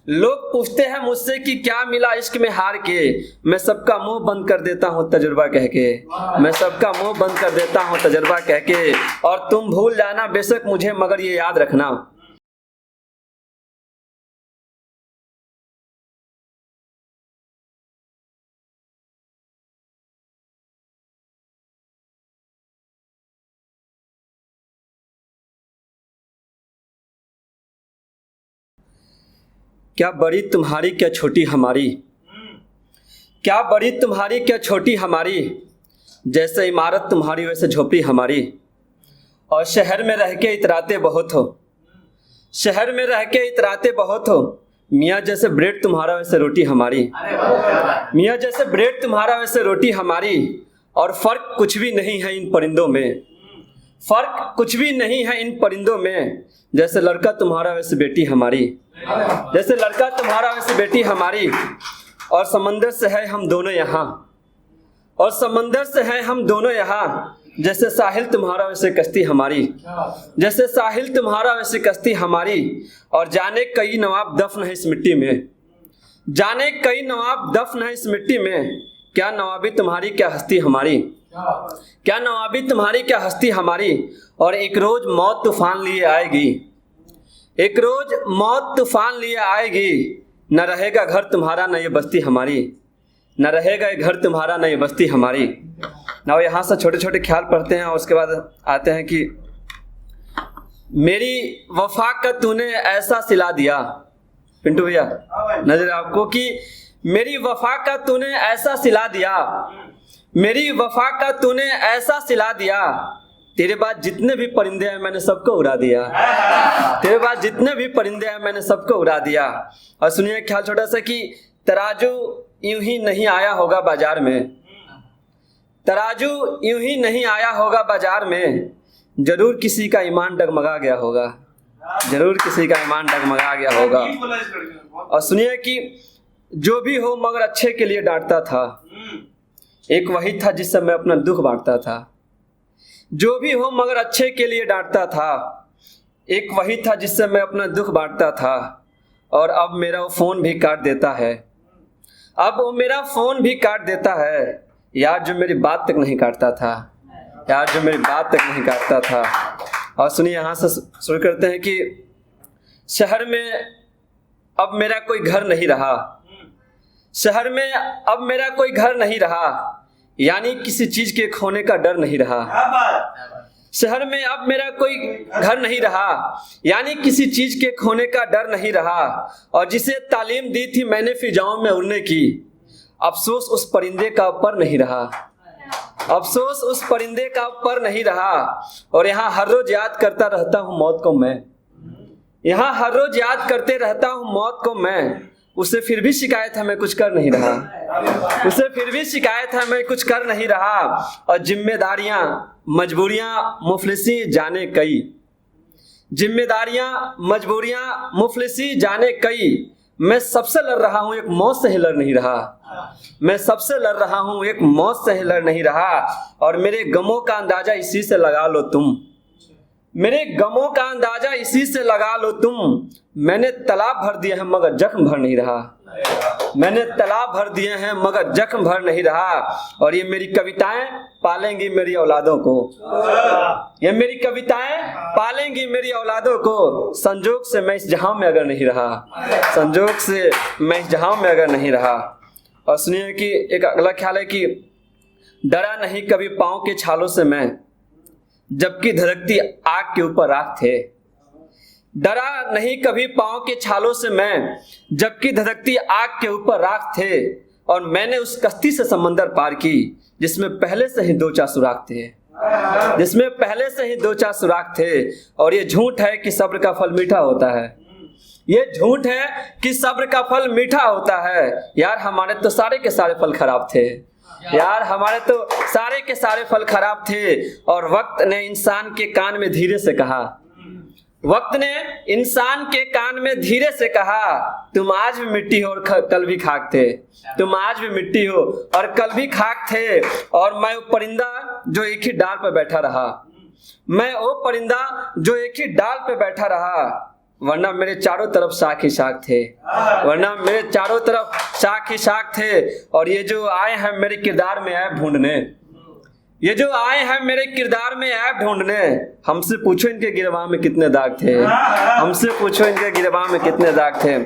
लोग पूछते हैं मुझसे कि क्या मिला इश्क में हार के, मैं सबका मुंह बंद कर देता हूँ तजुर्बा कह के, मैं सबका मुंह बंद कर देता हूँ तजुर्बा कह के। और तुम भूल जाना बेशक मुझे, मगर ये याद रखना, क्या बड़ी तुम्हारी क्या छोटी हमारी, क्या बड़ी तुम्हारी क्या छोटी हमारी, जैसे इमारत तुम्हारी वैसे झोपड़ी हमारी। और शहर में रह के इतराते बहुत हो, शहर में रह के इतराते बहुत हो, मियाँ जैसे ब्रेड तुम्हारा वैसे रोटी हमारी, मियाँ जैसे ब्रेड तुम्हारा वैसे रोटी हमारी। और फर्क कुछ भी नहीं है इन परिंदों में, फर्क कुछ भी नहीं है इन परिंदों में, जैसे लड़का तुम्हारा वैसे बेटी हमारी, जैसे लड़का तुम्हारा वैसे बेटी हमारी। और समंदर से है हम दोनों यहाँ, और समंदर से है हम दोनों यहाँ, जैसे साहिल तुम्हारा वैसे कश्ती हमारी, जैसे साहिल तुम्हारा वैसे कश्ती हमारी। और जाने कई नवाब दफन है इस मिट्टी में, जाने कई नवाब दफन है इस मिट्टी में, क्या नवाबी तुम्हारी क्या हस्ती हमारी, क्या नवाबी तुम्हारी क्या हस्ती हमारी। और एक रोज मौत तूफान लिए आएगी, एक रोज मौत तूफान लिए आएगी, न रहेगा घर तुम्हारा न ये बस्ती हमारी, न रहेगा ये घर तुम्हारा न ये बस्ती हमारी। ना यहाँ से छोटे छोटे ख्याल पढ़ते हैं और उसके बाद आते हैं कि मेरी वफा का तूने ऐसा सिला दिया, पिंटू भैया नजर आपको, कि मेरी वफा का तूने ऐसा सिला दिया, मेरी वफा का तूने ऐसा सिला दिया, तेरे बाद जितने भी परिंदे हैं मैंने सबको उड़ा दिया, तेरे बाद जितने भी परिंदे हैं मैंने सबको उड़ा दिया। और सुनिए ख्याल छोटा सा कि तराजू यूं ही नहीं आया होगा बाजार में, तराजू यूं ही नहीं आया होगा बाजार में, जरूर किसी का ईमान डगमगा गया होगा, जरूर किसी का ईमान डगमगा गया होगा। और सुनिए कि जो भी हो मगर अच्छे के लिए डांटता था, एक वही था जिससे मैं अपना दुख बांटता था, जो भी हो मगर अच्छे के लिए डांटता था, एक वही था जिससे मैं अपना दुख बांटता था। और अब मेरा वो फ़ोन भी काट देता है, अब वो मेरा फ़ोन भी काट देता है, यार जो मेरी बात तक नहीं काटता था, यार जो मेरी बात तक नहीं काटता था। और सुनिए यहाँ से शुरू करते हैं कि शहर में अब मेरा कोई घर नहीं रहा, शहर में अब मेरा कोई घर नहीं रहा, यानी किसी चीज के खोने का डर नहीं रहा, शहर में अब मेरा कोई घर नहीं रहा, यानी किसी चीज के खोने का डर नहीं रहा। और जिसे तालीम दी थी मैंने फिजाओं में उड़ने की, अफसोस उस परिंदे का पर नहीं रहा, अफसोस उस परिंदे का पर नहीं रहा। और यहाँ हर रोज याद करता रहता हूँ मौत को मैं, यहाँ हर रोज याद करते रहता हूँ मौत को मैं, उसे फिर भी शिकायत है मैं कुछ कर नहीं रहा, उसे फिर भी शिकायत है मैं कुछ कर नहीं रहा। और जिम्मेदारियां मजबूरियां मुफलिसी जाने कई, जिम्मेदारियां मजबूरियां मुफलिसी जाने कई, मैं सबसे लड़ रहा हूं एक मौत से ही लड़ नहीं रहा, मैं सबसे लड़ रहा हूं एक मौत से ही लड़ नहीं रहा। और मेरे गमों का अंदाजा इसी से लगा लो तुम, मेरे गमों का अंदाजा इसी से लगा लो तुम, मैंने तालाब भर दिए हैं मगर जख्म भर नहीं रहा, मैंने तालाब भर दिए हैं मगर जख्म भर नहीं रहा। और ये मेरी कविताएं पालेंगी मेरी औलादों को, ये मेरी कविताएं पालेंगी मेरी औलादों को, संजोग से मैं इस जहां में अगर नहीं रहा, संजोग से मैं इस जहां में अगर नहीं रहा। और सुनिए कि एक अगला ख्याल है कि डरा नहीं कभी पाँव के छालों से मैं, जबकि धड़कती आग के ऊपर राख थे, डरा नहीं कभी पाँव के छालों से मैं, जबकि धड़कती आग के ऊपर राख थे। और मैंने उस कश्ती से समंदर पार की जिसमें पहले से ही दो चार सुराख थे, जिसमें पहले से ही दो चार सुराख थे। और ये झूठ है कि सब्र का फल मीठा होता है, ये झूठ है कि सब्र का फल मीठा होता है। यार हमारे तो सारे के सारे फल खराब थे, यार हमारे तो सारे के सारे फल खराब थे। और वक्त ने इंसान के कान में धीरे से कहा, वक्त ने इंसान के कान में धीरे से कहा, तुम आज भी मिट्टी हो और कल भी खाक थे, तुम आज भी मिट्टी हो और कल भी खाक थे। और मैं वो परिंदा जो एक ही डाल पर बैठा रहा, मैं वो परिंदा जो एक ही डाल पे बैठा रहा, वरना मेरे चारों तरफ शाख ही शाख थे, वरना मेरे चारों तरफ शाख ही शाख थे। और ये जो आए हैं मेरे किरदार में ऐब ढूंढने, ये जो आए हैं मेरे किरदार में ऐब ढूंढने, हमसे पूछो इनके गिरबान में कितने दाग थे, हमसे पूछो इनके गिरबान में कितने दाग थे।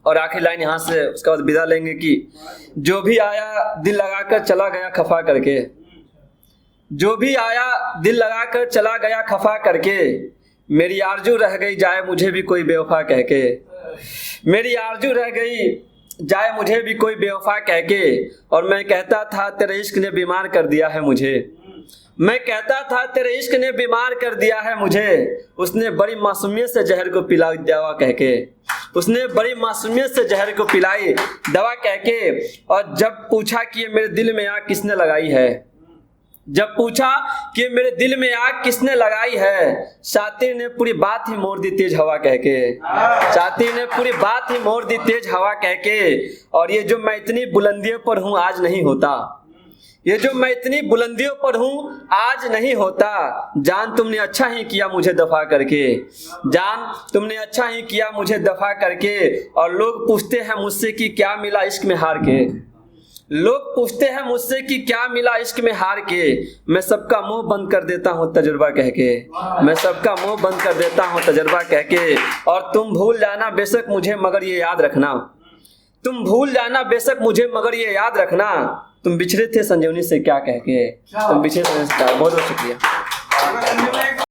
और आखिरी लाइन यहाँ से उसके बाद विदा लेंगे कि जो भी आया दिल लगाकर चला गया खफा करके, जो भी आया दिल लगाकर चला गया खफा करके, मेरी आरजू रह गई जाए मुझे भी कोई बेवफा कह के, मेरी आरजू रह गई जाए मुझे भी कोई बेवफा कह के। और मैं कहता था तेरे इश्क ने बीमार कर दिया है मुझे, मैं कहता था तेरे इश्क ने बीमार कर दिया है मुझे, उसने बड़ी मासूमियत से जहर को पिलाई दवा कह के, उसने बड़ी मासूमियत से जहर को पिलाई दवा कह के। और जब पूछा कि ये मेरे दिल में आग किसने लगाई है, जब पूछा कि मेरे दिल में आग किसने लगाई है, शातिर ने पूरी बात ही मोड़ दी तेज हवा कह के, शातिर ने पूरी बात ही मोड़ दी तेज हवा कह के। और ये जो मैं इतनी बुलंदियों पर हूँ आज नहीं होता, ये जो मैं इतनी बुलंदियों पर हूँ आज नहीं होता, जान तुमने अच्छा ही किया मुझे दफा करके, जान तुमने अच्छा ही किया मुझे दफा करके। और लोग पूछते हैं मुझसे कि क्या मिला इश्क में हार के, लोग पूछते हैं मुझसे कि क्या मिला इश्क में हार के, मैं सबका मुंह बंद कर देता हूँ तजुर्बा कह के, मैं सबका मुंह बंद कर देता हूँ तजुर्बा कह के। और तुम भूल जाना बेशक मुझे मगर ये याद रखना, तुम भूल जाना बेशक मुझे मगर ये याद रखना, तुम बिछड़े थे संजीवनी से क्या कह के, तुम बिछड़े थे। बहुत बहुत शुक्रिया।